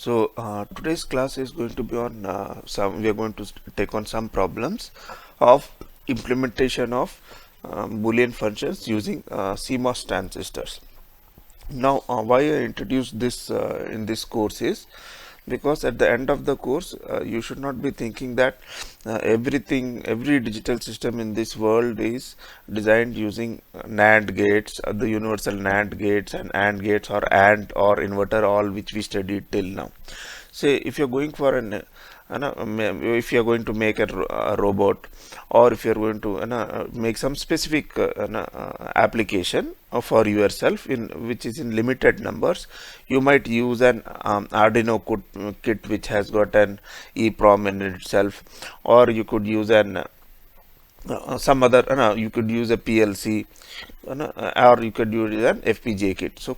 Today's class is going to be on we are going to take on some problems of implementation of Boolean functions using CMOS transistors. Now, why I introduced this in this course is because at the end of the course, you should not be thinking that every digital system in this world is designed using NAND gates, the universal NAND gates and AND gates or AND or inverter, all which we studied till now. Say if you're going for if you're going to make a robot, or if you're going to make some specific application for yourself in which is in limited numbers, you might use an Arduino kit which has got an EEPROM in itself, or you could use an some other you could use a PLC or you could use an FPGA kit. So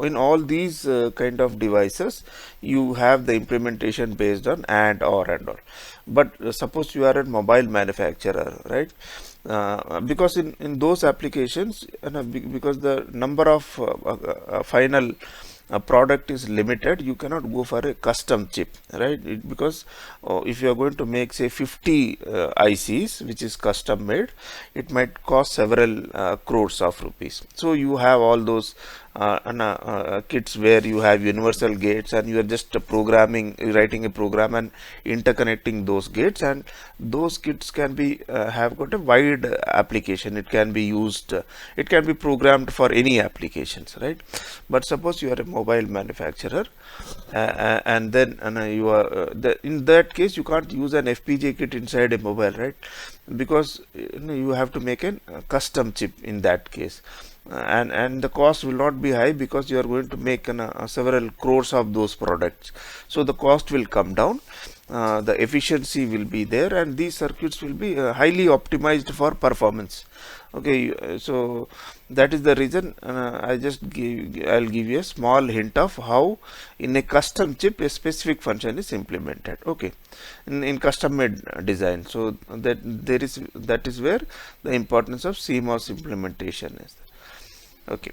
in all these kind of devices you have the implementation based on AND or but suppose you are a mobile manufacturer, right? Because in those applications because the number of final product is limited, you cannot go for a custom chip, right? Because if you are going to make say 50 ICs which is custom made, it might cost several crores of rupees. So you have all those kits where you have universal gates and you are just writing a program and interconnecting those gates, and those kits can be have got a wide application. It can be used, it can be programmed for any applications, right? But suppose you are a mobile manufacturer and then you are in that case you can't use an FPGA kit inside a mobile, right? Because you have to make a custom chip in that case. And the cost will not be high because you are going to make several crores of those products, so the cost will come down, the efficiency will be there, and these circuits will be highly optimized for performance. Okay, so that is the reason I'll give you a small hint of how in a custom chip a specific function is implemented, okay, in custom made design. So that is where the importance of CMOS implementation is. Okay,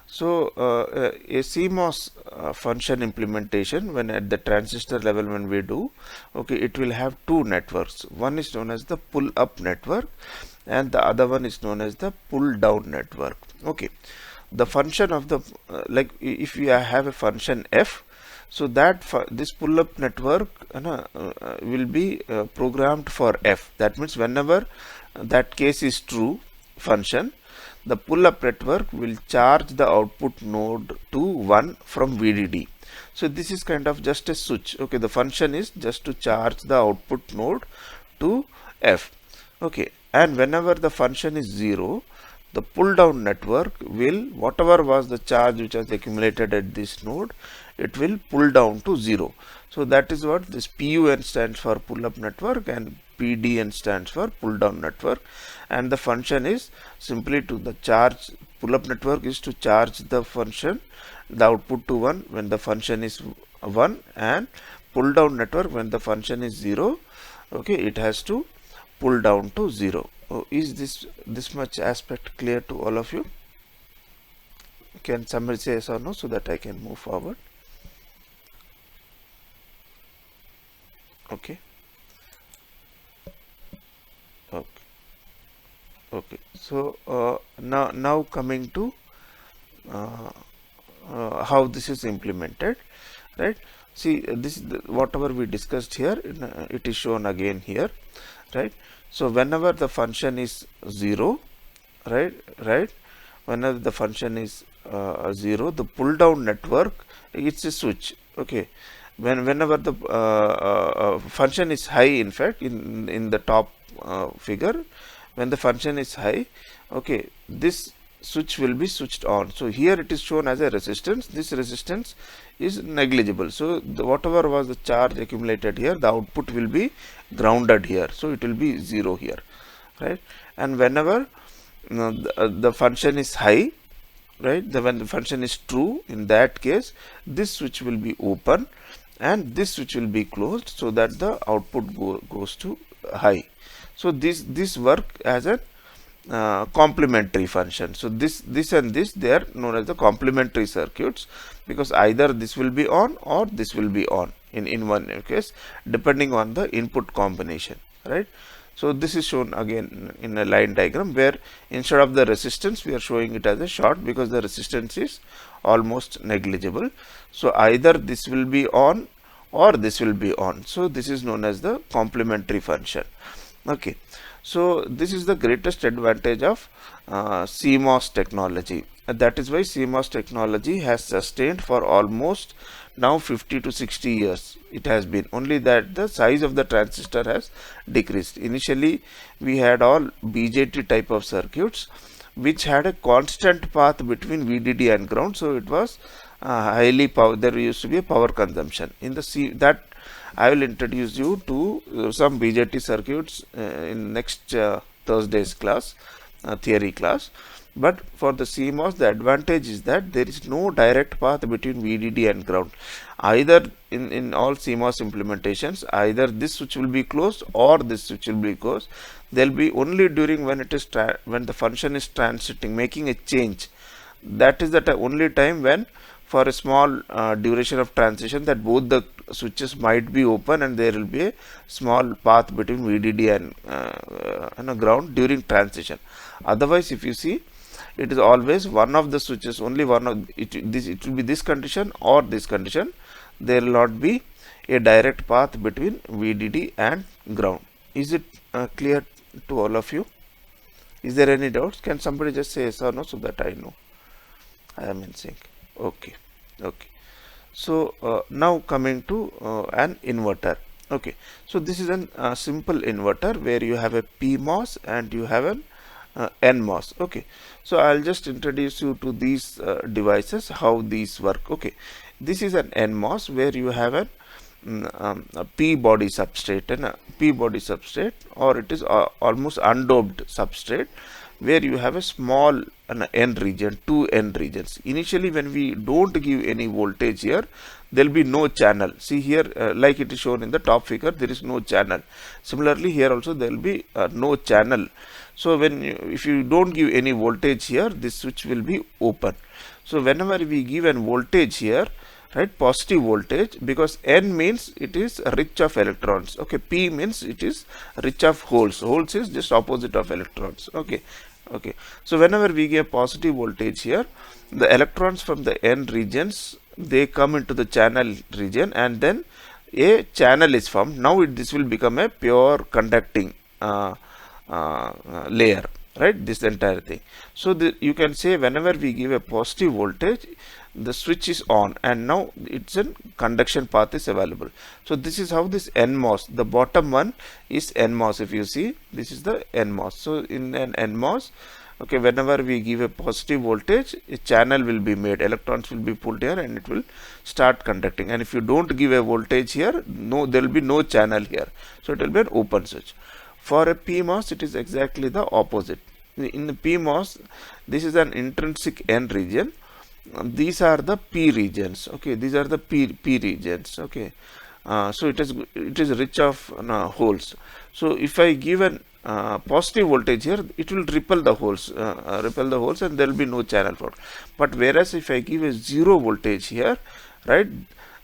so a CMOS function implementation, when at the transistor level when we do, okay, it will have two networks. One is known as the pull up network and the other one is known as the pull down network. Okay, the function of the like if we have a function f, so that this pull up network will be programmed for f. That means whenever that case is true function, the pull up network will charge the output node to 1 from VDD. So this is kind of just a switch. Okay, the function is just to charge the output node to F. Okay, and whenever the function is 0, the pull down network will, whatever was the charge which was accumulated at this node, it will pull down to 0. So that is what this PUN stands for, pull up network, and PDN stands for pull down network. And the function is simply to the charge, pull up network is to charge the function, the output to 1 when the function is 1, and pull down network when the function is 0, okay, it has to pull down to 0. Is this much aspect clear to all of you? Can somebody say yes or no so that I can move forward? Okay. Okay, so now coming to how this is implemented, right? See, this whatever we discussed here, it is shown again here, right? So whenever the function is 0, right, whenever the function is 0, the pull down network, it's a switch. Okay, whenever the function is high, in fact in the top figure, when the function is high, okay, this switch will be switched on. So here it is shown as a resistance. This resistance is negligible. So whatever was the charge accumulated here, the output will be grounded here. So it will be 0 here, right? And whenever the function is high, right, when the function is true, in that case this switch will be open and this switch will be closed, so that the output goes to high. So this work as a complementary function. So this and this, they are known as the complementary circuits. because either this will be on or this will be on in one case, depending on the input combination, right? So this is shown again in a line diagram, where instead of the resistance we are showing it as a short because the resistance is almost negligible. So either this will be on or this will be on. So this is known as the complementary function. Okay, so this is the greatest advantage of CMOS technology. That is why CMOS technology has sustained for almost now 50 to 60 years. It has been only that the size of the transistor has decreased. Initially we had all BJT type of circuits which had a constant path between VDD and ground, so it was highly power, there used to be a power consumption in the that I will introduce you to some BJT circuits in next Thursday's class, theory class. But for the CMOS, the advantage is that there is no direct path between VDD and ground. Either in all CMOS implementations, either this switch will be closed or this switch will be closed. There will be only during when it is when the function is transiting, making a change. That is the only time when, for a small duration of transition, that both the switches might be open and there will be a small path between VDD and ground during transition. Otherwise, if you see, it is always one of the switches, only one of it will be this condition or this condition. There will not be a direct path between VDD and ground. Is it clear to all of you? Is there any doubts? Can somebody just say yes or no so that I know I am in sync? Okay, okay. So now coming to an inverter. Okay, so this is a simple inverter where you have a PMOS and you have an NMOS. Okay, so I'll just introduce you to these devices, how these work. Okay, this is an NMOS where you have a P body substrate and a P body substrate, or it is almost undoped substrate, where you have a small N region, two N regions. Initially, when we don't give any voltage here, there will be no channel. See here, like it is shown in the top figure, there is no channel. Similarly, here also there will be no channel. So if you don't give any voltage here, this switch will be open. So whenever we give an voltage here, right, positive voltage, because N means it is rich of electrons. Okay, P means it is rich of holes. Holes is just opposite of electrons. Okay, okay. So whenever we give positive voltage here, the electrons from the N regions, they come into the channel region and then a channel is formed. Now this will become a pure conducting layer, right, this entire thing. So you can say whenever we give a positive voltage, the switch is on and now it's a conduction path is available. So this is how this NMOS, the bottom one is NMOS. If you see, this is the NMOS. So in an NMOS, okay, whenever we give a positive voltage, a channel will be made, electrons will be pulled here and it will start conducting. And if you don't give a voltage here, no, there will be no channel here, so it will be an open switch. For a PMOS, it is exactly the opposite. In the PMOS, this is an intrinsic N region. These are the P regions. Okay, these are the P regions. Okay, so it is rich of holes. So if I give an positive voltage here, it will repel the holes, and there will be no channel for it. But whereas if I give a zero voltage here, right,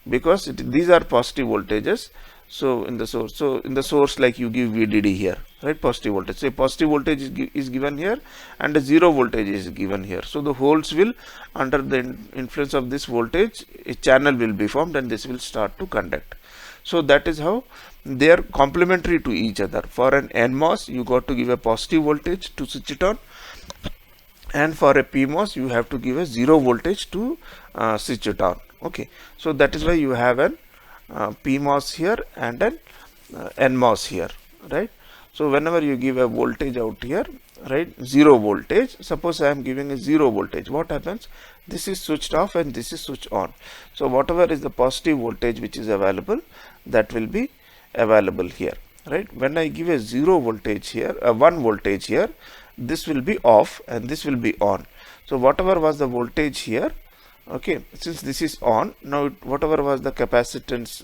because these are positive voltages. So in the source, like you give VDD here, right, positive voltage. So positive voltage is given here and a zero voltage is given here. So the holes will, under the influence of this voltage, a channel will be formed and this will start to conduct. So that is how they are complementary to each other. For an NMOS, you got to give a positive voltage to switch it on, and for a PMOS, you have to give a zero voltage to switch it on. Okay, so that is why you have an PMOS here and an NMOS here, right? So whenever you give a voltage out here, right, zero voltage, suppose I am giving a zero voltage, what happens? This is switched off and this is switched on. So whatever is the positive voltage which is available, that will be available here, right? When I give a zero voltage here, one voltage here, this will be off and this will be on. So whatever was the voltage here, okay, since this is on, now whatever was the capacitance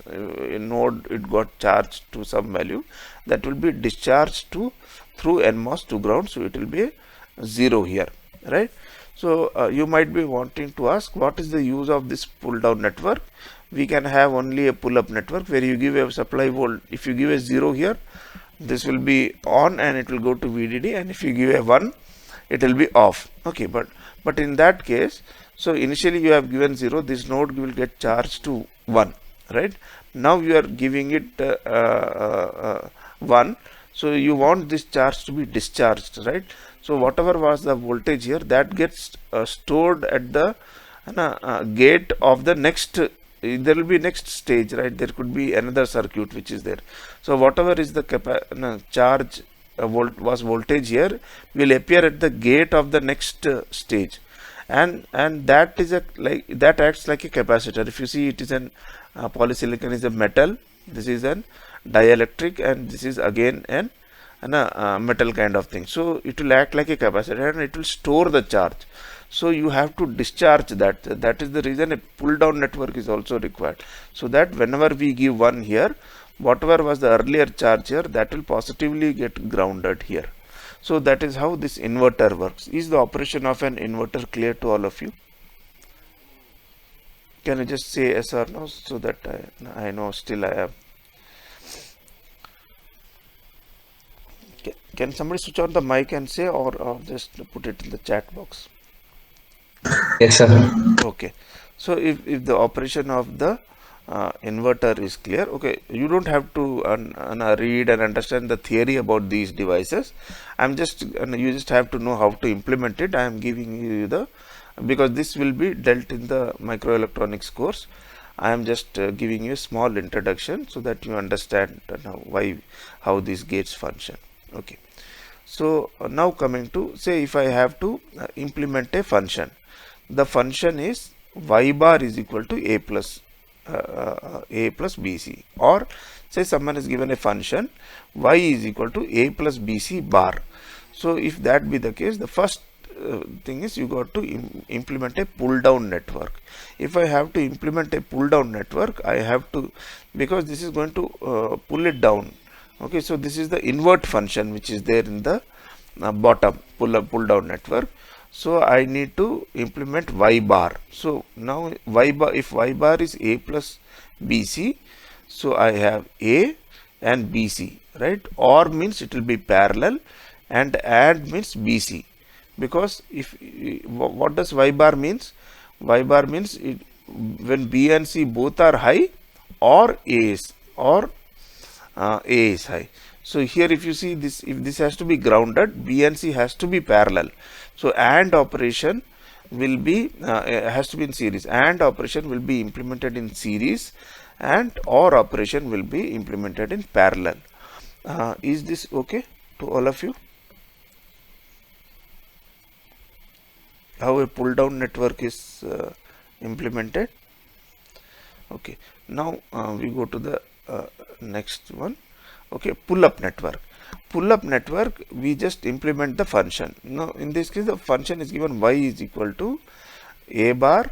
node, it got charged to some value, that will be discharged through NMOS to ground, so it will be a zero here, right? So you might be wanting to ask, what is the use of this pull down network? We can have only a pull up network where you give a supply volt. If you give a 0 here, this will be on and it will go to VDD, and if you give a 1, it will be off. Okay, but in that case, so initially you have given 0, this node will get charged to 1, right? Now you are giving it 1, so you want this charge to be discharged, right? So whatever was the voltage here, that gets stored at the gate of the next, there will be next stage, right? There could be another circuit which is there. So whatever is the charge was voltage here will appear at the gate of the next stage, and that is that acts like a capacitor. If you see, it is an polysilicon is a metal, this is an dielectric, and this is again an metal kind of thing. So it will act like a capacitor and it will store the charge. So you have to discharge that. That is the reason a pull down network is also required, so that whenever we give 1 here, whatever was the earlier charge here, that will positively get grounded here. So that is how this inverter works. Is the operation of an inverter clear to all of you? Can you just say yes or no, so that I know still I have. Can somebody switch on the mic and say, or just put it in the chat box? Yes, sir. Okay. So if the operation of the inverter is clear, okay, you don't have to read and understand the theory about these devices. I'm just you just have to know how to implement it. I am giving you the, because this will be dealt in the microelectronics course. I am just giving you a small introduction so that you understand how these gates function. Okay. So now coming to, say, if I have to implement a function, the function is y bar is equal to a plus bc, or say someone is given a function y is equal to a plus bc bar. So if that be the case, the first thing is you got to implement a pull down network. If I have to implement a pull down network, I have to, because this is going to pull it down. Okay, so this is the invert function which is there in the bottom pull down network. So I need to implement y bar. So now y bar, if y bar is a plus bc, so I have a and bc, right? Or means it will be parallel, and add means bc, because if what does y bar means? Y bar means when b and c both are high, or a is high. So here if you see this, if this has to be grounded, b and c has to be parallel. So AND operation will be has to be in series. AND operation will be implemented in series, and OR operation will be implemented in parallel. Is this okay to all of you? How a pull down network is implemented? Okay. Now we go to the next one. Okay, pull up network. Pull up network, we just implement the function. Now in this case, the function is given y is equal to a bar,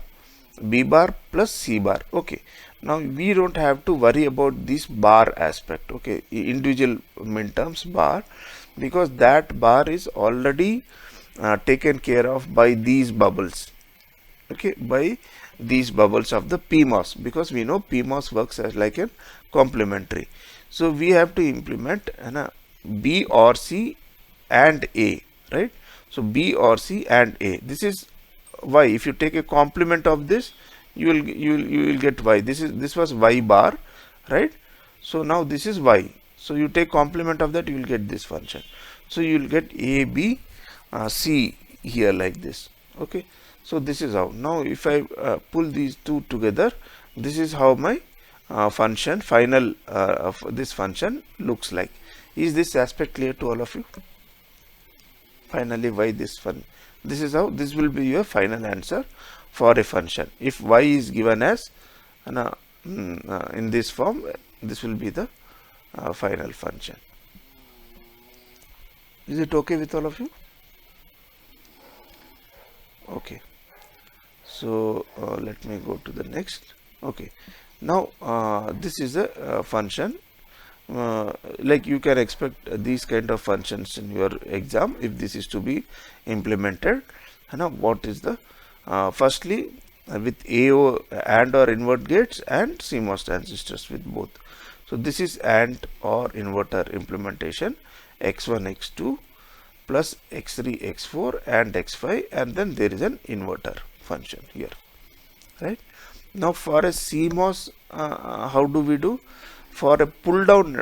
b bar plus c bar. Okay, now we don't have to worry about this bar aspect, okay, individual minterms bar, because that bar is already taken care of by these bubbles, okay, by these bubbles of the PMOS, because we know PMOS works as like a complementary. So we have to implement B or C and A, right? So B or C and A. This is Y. If you take a complement of this, you will get Y. This was Y bar, right? So now this is Y. So you take complement of that, you will get this function. So you will get A, B, C here like this. Okay. So this is how. Now if I pull these two together, this is how my function final of this function looks like. Is this aspect clear to all of you? Finally, why this fun? This is how this will be your final answer for a function. If y is given as in this form, this will be the final function. Is it okay with all of you? Okay. So let me go to the next. Okay. Now this is a function. Like you can expect these kind of functions in your exam if this is to be implemented. what is the firstly with AO AND or invert gates and CMOS transistors with both. So this is AND or inverter implementation, x1 x2 plus x3 x4 and x5, and then there is an inverter function here, right? Now for a CMOS, how do we do? For a pull down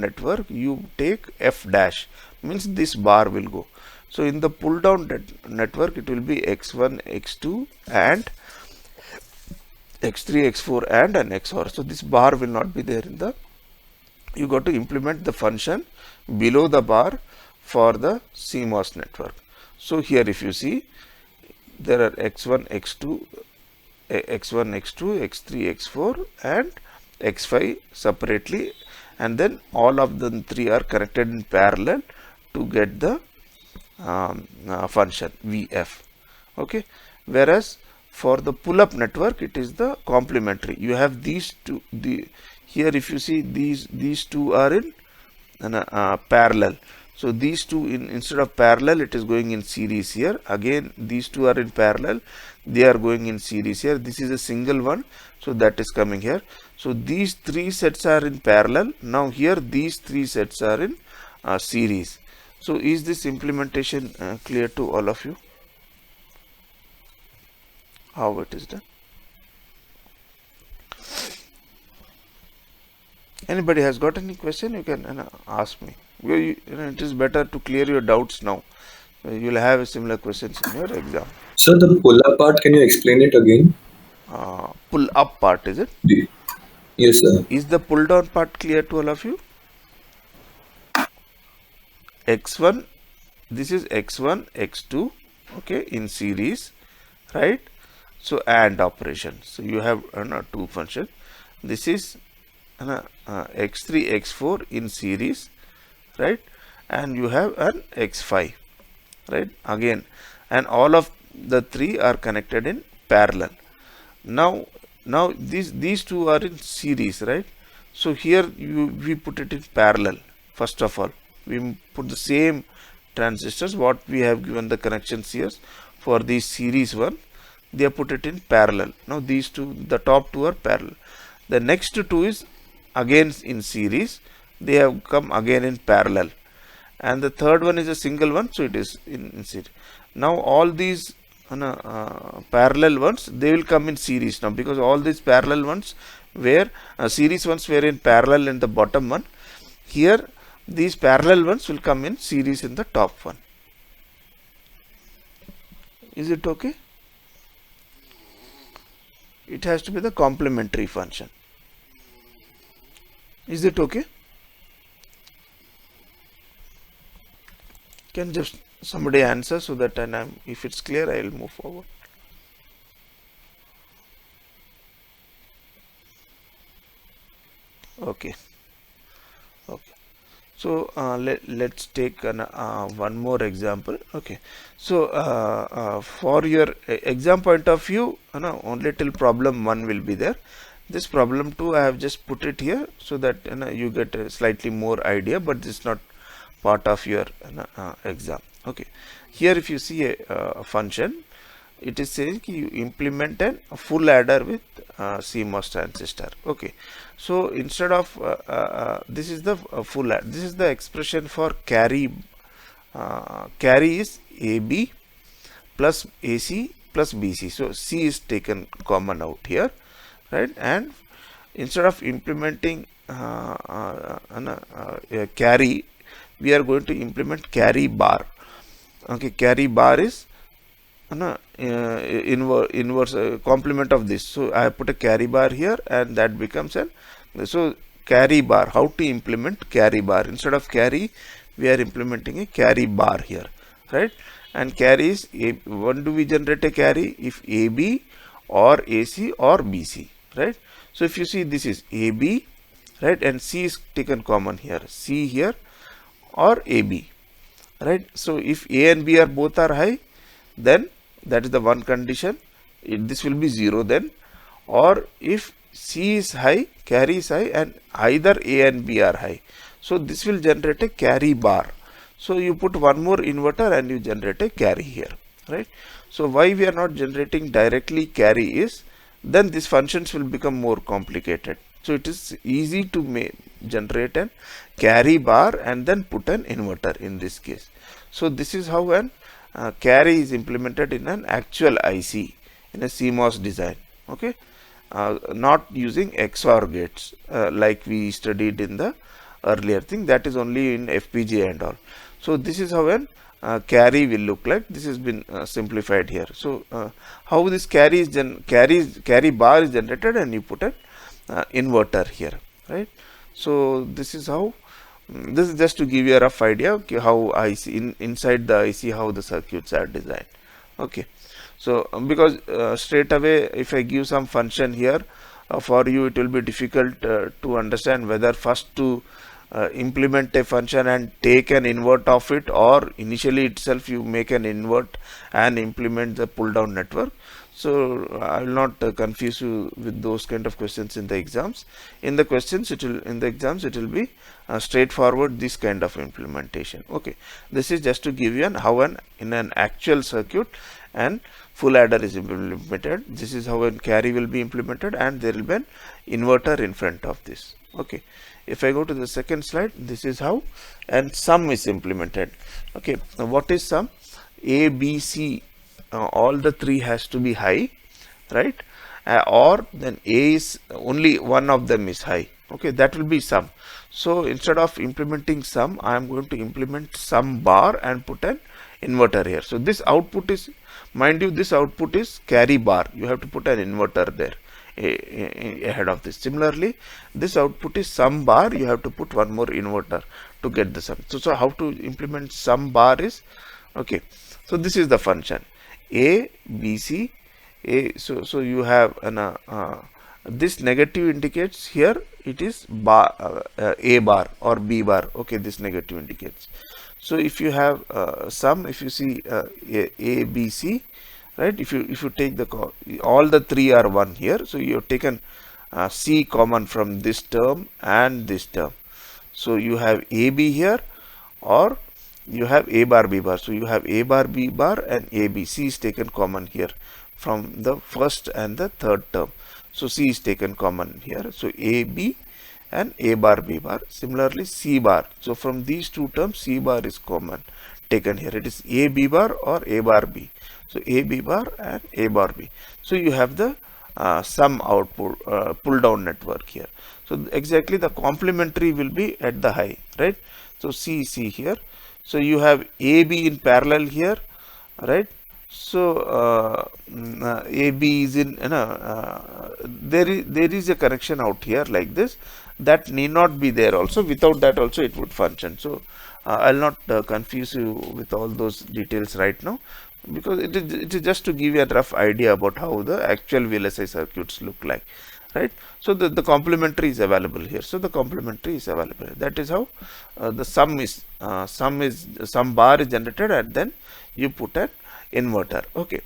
network, you take f dash, means this bar will go. So in the pull down network, it will be x1 x2 and x3 x4 and an XOR. So this bar will not be there in the, you got to implement the function below the bar for the CMOS network. So here if you see, there are x1 x2 x1 x2 x3 x4 and x5 separately, and then all of the three are connected in parallel to get the function VF. Okay, whereas for the pull-up network, it is the complementary. You have these two. Here, if you see, these two are in parallel. So these two, instead of parallel, it is going in series here. Again, these two are in parallel. They are going in series here. This is a single one, so that is coming here. So these three sets are in parallel. Now here, these three sets are in series. So is this implementation clear to all of you? How it is done? Anybody has got any question? You can ask me. It is better to clear your doubts now. You will have similar questions in your exam. So the pull-up part, can you explain it again? Pull up part, is it? Yes, sir. Is the pull down part clear to all of you? X1, this is X1, X2, okay, in series, right? So AND operation. So you have two functions. This is x3 x4 in series, right? And you have an x5, right? Again, and all of the three are connected in parallel. Now these two are in series, right? So here we put it in parallel. First of all, we put the same transistors what we have given the connections here for the series one. They have put it in parallel. Now these two, the top two are parallel. The next two is again in series. They have come again in parallel, and the third one is a single one, so it is in series. Now all these parallel ones, they will come in series now, because all these parallel ones were series ones were in parallel in the bottom one. Here these parallel ones will come in series in the top one. Is it okay? It has to be the complementary function. Is it okay? Can just somebody answer so that if it's clear, I will move forward. Okay. So let's take one more example. Okay. So for your exam point of view, only till problem 1 will be there. This problem 2 I have just put it here so that you get a slightly more idea, but this is not part of your exam. Okay. Here if you see a function, it is saying you implement a full adder with CMOS transistor. Okay. So instead of this is the full adder. This is the expression for carry. Carry is AB plus AC plus BC. So C is taken common out here, right? And instead of implementing carry, we are going to implement carry bar. Okay, carry bar is inverse complement of this. So I have put a carry bar here, and that becomes an, so carry bar. How to implement carry bar? Instead of carry, we are implementing a carry bar here, right? And carry is when do we generate a carry? If AB or AC or BC, right? So if you see, this is AB, right, and C is taken common here, C here or AB, right? So if A and B are both are high, then that is the one condition. This will be 0 then. Or if C is high, carry is high, and either A and B are high, so this will generate a carry bar. So you put one more inverter and you generate a carry here, right? So why we are not generating directly carry is, then these functions will become more complicated. So it is easy to generate an carry bar and then put an inverter in this case. So this is how an carry is implemented in an actual IC in a CMOS design. Okay, not using XOR gates like we studied in the earlier thing, that is only in FPGA and all. So this is how an carry will look like. This has been simplified here. So how this carry bar is generated, and you put an inverter here, right? So this is how. This is just to give you a rough idea, okay, how IC inside the IC how the circuits are designed. Okay, so because straight away if I give some function here for you, it will be difficult to understand whether first to implement a function and take an invert of it, or initially itself you make an invert and implement the pull down network. So I will not confuse you with those kind of questions in the exams. In the questions, in the exams it will be straightforward, this kind of implementation. Okay, this is just to give you how in an actual circuit and full adder is implemented. This is how an carry will be implemented, and there will be an inverter in front of this. Okay, if I go to the second slide, this is how and sum is implemented. Okay, now what is sum? A, B, C, all the three has to be high, right? Or then A is only one of them is high. Okay, that will be sum. So instead of implementing sum, I am going to implement sum bar and put an inverter here. So this output is, mind you, this output is carry bar. You have to put an inverter there ahead of this. Similarly, this output is sum bar. You have to put one more inverter to get the sum. So how to implement sum bar is, okay, so this is the function A, B, C, A. So you have an this negative indicates here it is bar, A bar or B bar. Okay, this negative indicates. So if you have sum, if you see A, B, C, right? If you take all the three are 1 here, so you have taken C common from this term and this term. So you have AB here, or you have A bar, B bar. So you have A bar, B bar, and AB. C is taken common here from the first and the third term. So C is taken common here. So AB and A bar, B bar. Similarly, C bar. So from these two terms, C bar is common taken here. It is A B bar or A bar B. So A B bar and A bar B. So you have the sum output pull down network here. So exactly the complementary will be at the high, right? So C here. So you have AB in parallel here, right? So AB is in, there is a connection out here like this, that need not be there also. Without that also it would function. So I'll not confuse you with all those details right now, because it is just to give you a rough idea about how the actual VLSI circuits look like, right? So the complementary is available here. So the complementary is available. That is how the sum bar is generated, and then you put an inverter. Okay.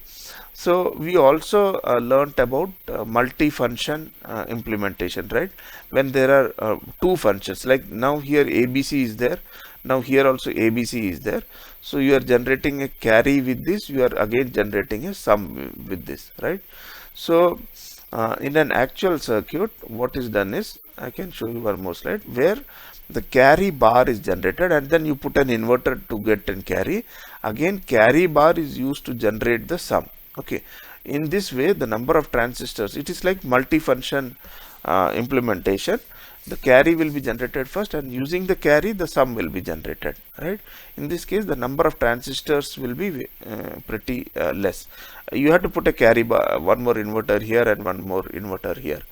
So we also learnt about multi-function implementation, right? When there are two functions, like now here ABC is there, now here also ABC is there. So you are generating a carry with this, you are again generating a sum with this, right? So in an actual circuit, what is done is, I can show you one more slide where the carry bar is generated, and then you put an inverter to get an carry. Again, carry bar is used to generate the sum. Okay, in this way the number of transistors, it is like multi-function implementation. The carry will be generated first, and using the carry the sum will be generated, right? In this case the number of transistors will be pretty less. You have to put a carry bar, one more inverter here and one more inverter here,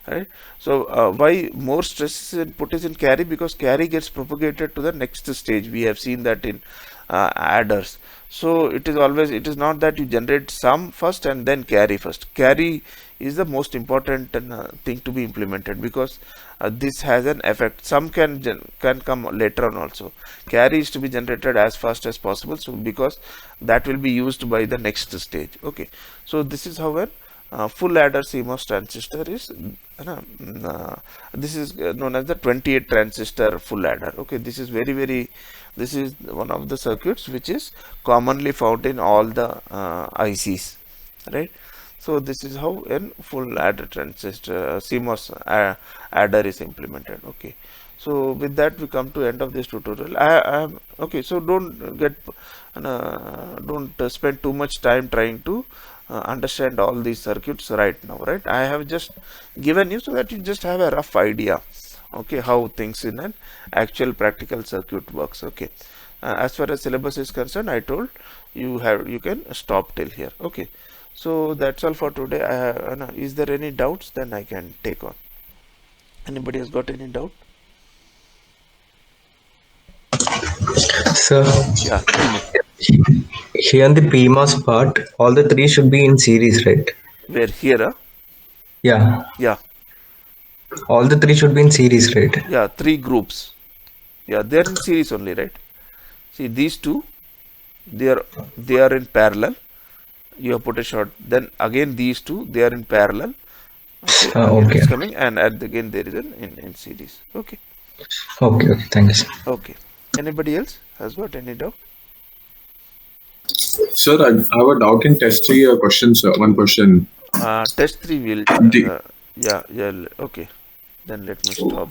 right? So why more stress is put is in carry? Because carry gets propagated to the next stage. We have seen that in adders. So it is not that you generate sum first and then carry first. Carry is the most important thing to be implemented, because this has an effect. Sum can come later on also. Carry is to be generated as fast as possible, so because that will be used by the next stage. Okay, so this is how full adder CMOS transistor is this is known as the 28 transistor full adder. Okay, this is this is one of the circuits which is commonly found in all the ICs, right? So this is how a full adder transistor CMOS adder is implemented. Okay, so with that we come to end of this tutorial. Okay, so don't spend too much time trying to understand all these circuits right now, right? I have just given you so that you just have a rough idea, okay, how things in an actual practical circuit works. Okay, as far as syllabus is concerned, I told you can stop till here. Okay, so that's all for today. Is there any doubts? Then I can take on. Anybody has got any doubt? Sir, Yeah, tell me. here in the PMOS part, all the three should be in series, right? Where here? Yeah, Yeah, all the three should be in series, right? yeah, three groups. Yeah, they are in series only, right? See, these two, they are in parallel. You have put a short. Then again these two, they are in parallel. Okay, again Okay. it's coming, and again there is an in series. Okay, Okay, thank you, sir. okay. Anybody else has got any doubt? Sir, I have a doubt in test 3 question, sir. One question. Test 3 will. The- Yeah. Okay. Then let me stop.